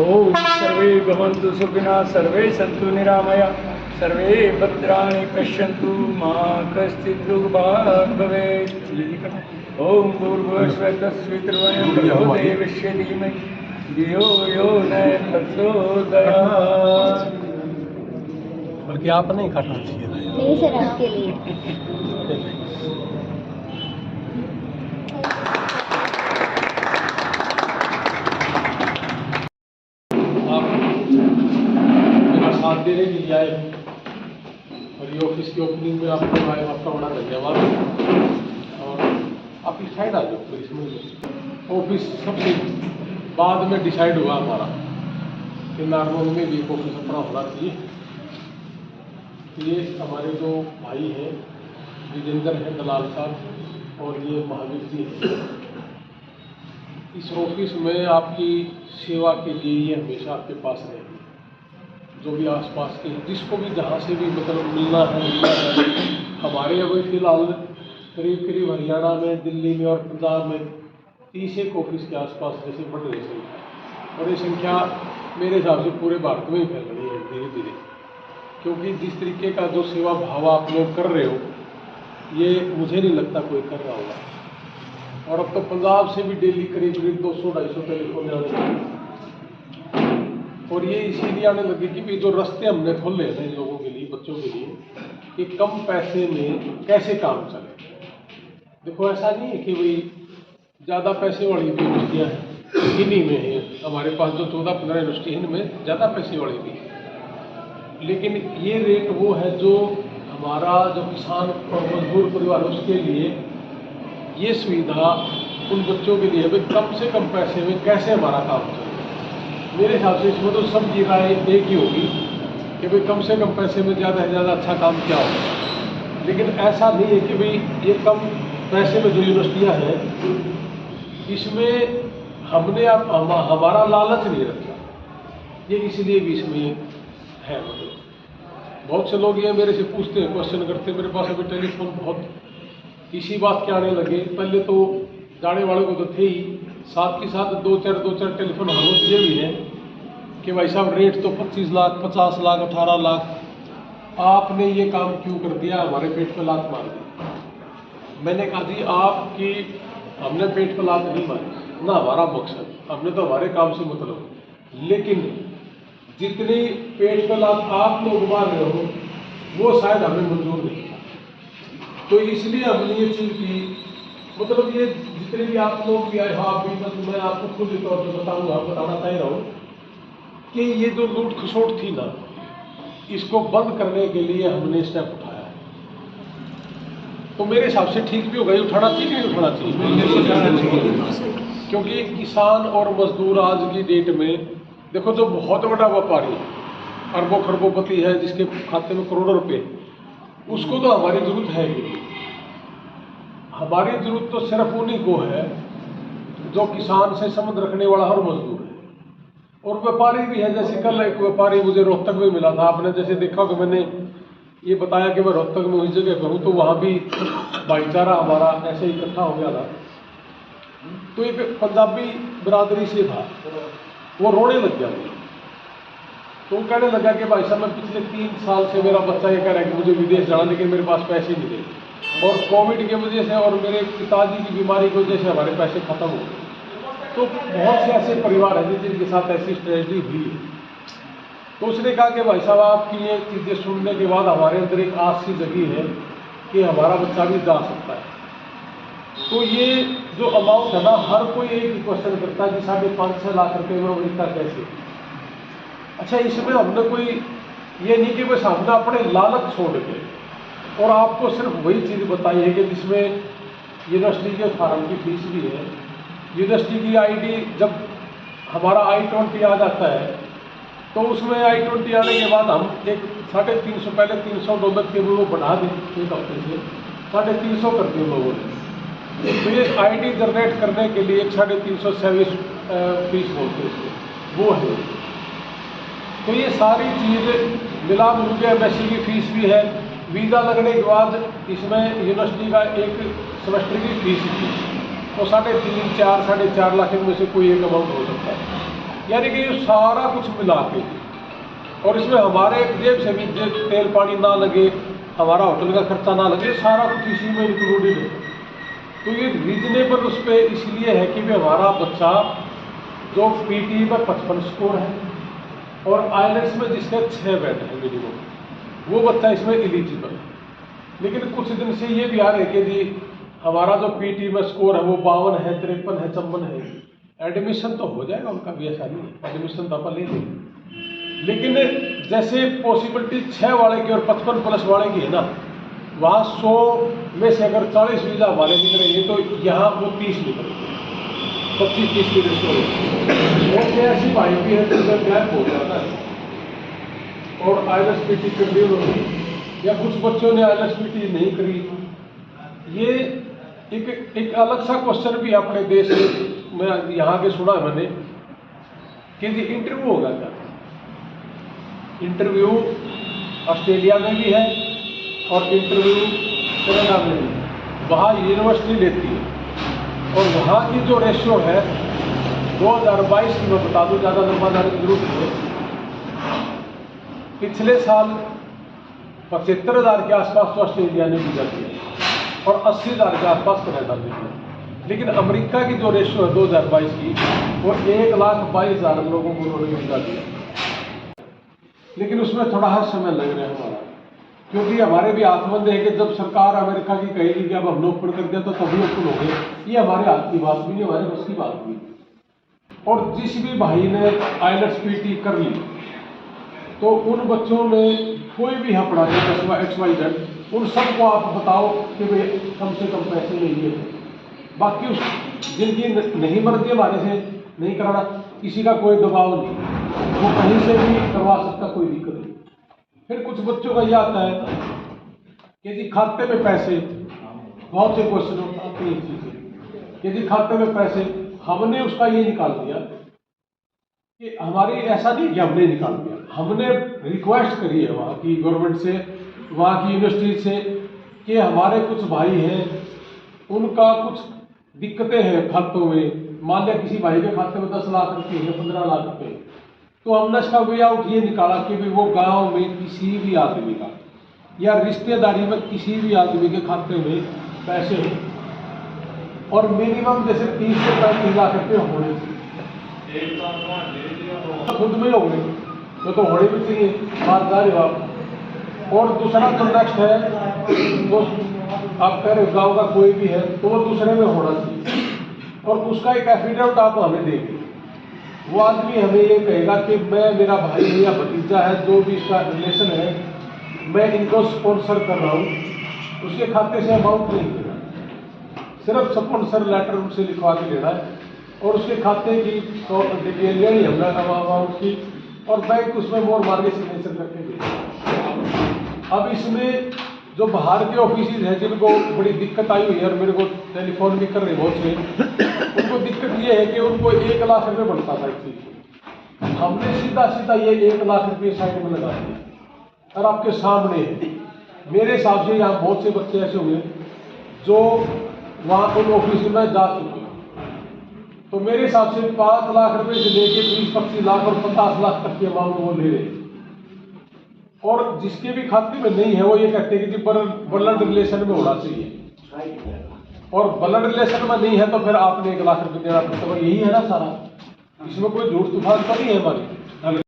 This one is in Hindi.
ओम सर्वे भवन्तु सुखिनः सर्वे सन्तु निरामया सर्वे भद्राणि पश्यन्तु मा कश्चित् दुर्भाग् भवेत्। ओम भूर्भुवस्सुः तत्सवितुर्वरेण्यं भर्गो देवस्य धीमहि धियो यो न प्रचोदयात्। बल्कि आप नहीं काटना चाहिए नहीं सर, आपके लिए। साथ देने के लिए आए और ये ऑफिस की ओपनिंग में आपको आए, आपका बड़ा धन्यवाद। और आप इस साइड आ जाओ। इसमें ऑफिस सबसे बाद में डिसाइड हुआ हमारा कि नारनौल में भी एक ऑफिस अपना होना चाहिए। ये हमारे जो भाई हैं विजेंद्र है दलाल साहब और ये महावीर जी हैं। इस ऑफिस में आपकी सेवा के लिए ये हमेशा आपके पास रहेगी। जो भी आसपास के जिसको भी जहाँ से भी मतलब मिलना है हमारे अभी फिलहाल करीब करीब हरियाणा में, दिल्ली में और पंजाब में 30 एक ऑफिस के आसपास जैसे बढ़ रही संख्या, और ये संख्या मेरे हिसाब से पूरे भारत में ही फैल रही है धीरे धीरे। क्योंकि जिस तरीके का जो सेवा भाव आप लोग कर रहे हो ये मुझे नहीं लगता कोई कर रहा होगा। और अब तो पंजाब से भी डेली करीब करीब 200-250 टेलीफोन आने लगे। और ये इसीलिए आने लगे कि भी जो रास्ते हमने खोले हैं इन लोगों के लिए, बच्चों के लिए, कि कम पैसे में कैसे काम चले। देखो ऐसा नहीं है कि भाई ज़्यादा पैसे वाली यूनिवर्सिटियाँ हैं, इन्हीं में है हमारे पास जो 14-15 यूनिवर्सिटी है इनमें ज़्यादा पैसे वाली भी है। लेकिन ये रेट वो है जो हमारा जो किसान और मजदूर परिवार है उसके लिए ये सुविधा उन बच्चों के लिए भाई कम से कम पैसे में कैसे हमारा काम चले। मेरे हिसाब से इसमें तो सबकी राय एक ही होगी कि भाई कम से कम पैसे में ज़्यादा से ज़्यादा अच्छा काम क्या होगा। लेकिन ऐसा नहीं है कि भाई ये कम पैसे में जो यूनिवर्सिटियाँ हैं इसमें हमने अब हमारा लालच नहीं रखा, ये इसलिए भी इसमें है। मतलब बहुत से लोग ये मेरे से पूछते हैं, क्वेश्चन करते हैं। मेरे पास अभी टेलीफोन बहुत इसी बात के आने लगे। पहले तो जाने वाले को तो थे ही, साथ के साथ दो चार टेलीफोन हम दिए भी हैं कि भाई साहब रेट तो 25 लाख, 50 लाख, 18 लाख, आपने ये काम क्यों कर दिया, हमारे पेट पे लात मार दी। मैंने कहा जी आपकी हमने पेट पे लात नहीं मारी ना, हमारा मकसद, हमने तो हमारे काम से मतलब, लेकिन जितनी पेट पे लात आप लोग मार रहे हो वो शायद हमें मंजूर नहीं था। तो इसलिए हमने ये चीज़ की, मतलब ये जितने भी आप लोग भी आए हो आप भी, मतलब मैं आपको खुद तौर पर बताऊंगा, बताना चाह रहा हूँ कि ये जो लूट खसोट थी ना, इसको बंद करने के लिए हमने स्टेप उठाया है। तो मेरे हिसाब से ठीक भी होगा, ये उठाना चाहिए नहीं उठाना चाहिए। क्योंकि किसान और मजदूर आज की डेट में देखो, जो बहुत बड़ा व्यापारी अरबों खरबोपति है जिसके खाते में करोड़ों रुपए, उसको तो हमारी जरूरत है ही। हमारी जरूरत तो सिर्फ उन्हीं को है जो किसान से संबंध रखने वाला हर मजदूर है। और व्यापारी भी है, जैसे कल एक व्यापारी मुझे रोहतक में मिला था। आपने जैसे देखा कि मैंने ये बताया कि मैं रोहतक में उस जगह पर हूँ, तो वहाँ भी भाईचारा हमारा ऐसे इकट्ठा हो गया था। तो एक पंजाबी बिरादरी से था, वो रोने लग गया। तो वो कहने लगा कि भाई साहब मैं पिछले 3 साल से मेरा बच्चा ये कह रहा है कि मुझे विदेश जाना, लेकिन मेरे पास पैसे नहीं रहे, और कोविड की वजह से और मेरे पिताजी की बीमारी की वजह से हमारे पैसे खत्म हो गए। तो बहुत से ऐसे परिवार हैं जिनके साथ ऐसी ट्रेजेडी हुई है। तो उसने कहा कि भाई साहब आपकी ये चीज़ें सुनने के बाद हमारे अंदर एक आस सी जगी है कि हमारा बच्चा भी जा सकता है। तो ये जो अमाउंट है ना, हर कोई एक क्वेश्चन करता है कि 5.5-6 लाख रुपये में अमेरिका कैसे। अच्छा, इसमें हमने कोई ये नहीं कि बस हमने अपने लालच छोड़ के और आपको सिर्फ वही चीज़ बताई है कि जिसमें यूनिवर्सिटी के फार्म की फीस भी है। यूनिवर्सिटी की आईडी जब हमारा I-20 आ जाता है तो उसमें I-20 आने के बाद हम एक $350 पहले $300 के वो बढ़ा दें एक हफ्ते से $350 कर दिए लोगों ने। तो ये आईडी जनरेट करने के लिए एक 350 सर्विस फीस बोलते हैं इसको, वो है। तो ये सारी चीज़ मिला मिल के MSc की फीस भी है। वीज़ा लगने के बाद इसमें यूनिवर्सिटी का एक सेमेस्टर की फीस थी, तो 3.5, 4, 4.5 लाख में से कोई एक अमाउंट हो सकता है। यानी कि ये सारा कुछ मिला के, और इसमें हमारे जेब से भी तेल पानी ना लगे, हमारा होटल का खर्चा ना लगे, सारा कुछ इसी में इंक्लूडेड है। तो ये रीजनेबल उस पर इसलिए है कि हमारा बच्चा जो PT में 55 स्कोर है और IELTS में जिसके 6 बैंड है मिनिमम, वो बच्चा इसमें एलिजिबल है। लेकिन कुछ दिन से ये भी आ रहे कि जी हमारा जो PT में स्कोर है वो 52 है, 53 है, 54 है, एडमिशन तो हो जाएगा उनका भी, ऐसा नहीं है, एडमिशन तो अपन ले लेंगे। लेकिन जैसे पॉसिबिलिटी 6 वाले की और 55 प्लस वाले की है ना, वहाँ 100 में से अगर 40 वीज़ा हमारे निकलेंगे तो यहाँ वो 30 निकलेंगे, 25-30 की रेशो। ऐसे ऐसी भाई भी है जिसका गैप हो जाता है और IELTS PT कर दी उन्होंने, या कुछ बच्चों ने IELTS PT नहीं करी। ये एक अलग सा क्वेश्चन भी अपने देश में यहाँ के सुना है मैंने कि जी इंटरव्यू होगा क्या। इंटरव्यू ऑस्ट्रेलिया में भी है और इंटरव्यू कनाडा में भी है। वहाँ यूनिवर्सिटी लेती है और वहाँ की जो रेशियो है 2022 की मैं बता दूँ, ज़्यादा लंबा जाने की जरूरत नहीं है। पिछले साल 75,000 के आसपास तो ऑस्ट्रेलिया ने वीज़ा दिया और 80,000 के आसपास कनाडा ने दिया। लेकिन अमेरिका की जो रेशियो है 2022 की, वो 1,22,000 लोगों को उन्होंने वीज़ा दिया। लेकिन उसमें थोड़ा समय लग रहा है हमारा, क्योंकि हमारे भी हाथबंद है कि जब सरकार अमेरिका की कहेगी कि अब हमने ओपन कर दिया तो तभी ओपन हो गए। ये हमारे हाथ की बात भी नहीं, हमारे बस की बात भी। और जिस भी भाई ने IELTS PT कर ली तो उन बच्चों में कोई भी है पढ़ाई XYZ, उन सबको आप बताओ कि भाई कम से कम पैसे नहीं है। बाकी उस जिनकी नहीं मर्जी हमारे से नहीं कराना, किसी का कोई दबाव नहीं, वो कहीं से भी करवा सकता, कोई दिक्कत नहीं। फिर कुछ बच्चों का ये आता है कि जी खाते में पैसे, बहुत से क्वेश्चन आते हैं चीज़ें कि जी खाते में पैसे, हमने उसका ये निकाल दिया कि हमारी ऐसा नहीं कि हमने निकाल दिया, हमने रिक्वेस्ट करी है वहाँ की गवर्नमेंट से, वहाँ की यूनिवर्सिटी से कि हमारे कुछ भाई हैं उनका कुछ दिक्कतें हैं खातों में। मान लिया किसी भाई के खाते में 10 लाख रुपये है, 15 लाख रुपये, तो हमने इसका वे आउट ये निकाला कि भाई वो गांव में किसी भी आदमी का या रिश्तेदारी में किसी भी आदमी के खाते में पैसे हो और मिनिमम जैसे 30 से 35 लाख रुपये होने चाहिए, खुद में हो गए तो होने भी चाहिए, बात जा रही बात। और दूसरा तो नेक्स्ट है, तो आप कह रहे हो गाँव का कोई भी है तो वो दूसरे में होना चाहिए और उसका एक एफिडेविट आप हमें देंगे। वो आदमी हमें ये कहेगा कि मैं, मेरा भाई है या भतीजा है, जो भी इसका रिलेशन है, मैं इनको स्पॉन्सर कर रहा हूँ, उसके खाते से अमाउंट नहीं देना, सिर्फ स्पॉन्सर लेटर उनसे लिखवा के लेना है और उसके खाते की डिटेल लेनी हमने अमाउंट की और बैंक उसमें मोर मार के सिग्नेचर करके देगा। अब इसमें जो बाहर के ऑफिस हैं जिनको बड़ी दिक्कत आई हुई है और मेरे को टेलीफोन भी कर रहे बहुत से, उनको दिक्कत ये है कि उनको 1 लाख रुपये बनता था इस चीज़, हमने सीधा सीधा ये 1 लाख रुपये साइड में लगा दिया और आपके सामने है। मेरे हिसाब से यहाँ बहुत से बच्चे ऐसे हुए जो वहाँ उन ऑफिस में जा चुके, तो मेरे हिसाब से 5 लाख रुपये से लेके 20-25 लाख और 50 लाख तक की अमाउंट वो ले रहे। और जिसके भी खाते में नहीं है वो ये कहते हैं कि जी ब्लड रिलेशन में होना चाहिए, और ब्लड रिलेशन में नहीं है तो फिर आपने 1 लाख रुपये देना पड़ता है। यही है ना सारा, इसमें कोई झूठ तूफान तो नहीं है हमारी।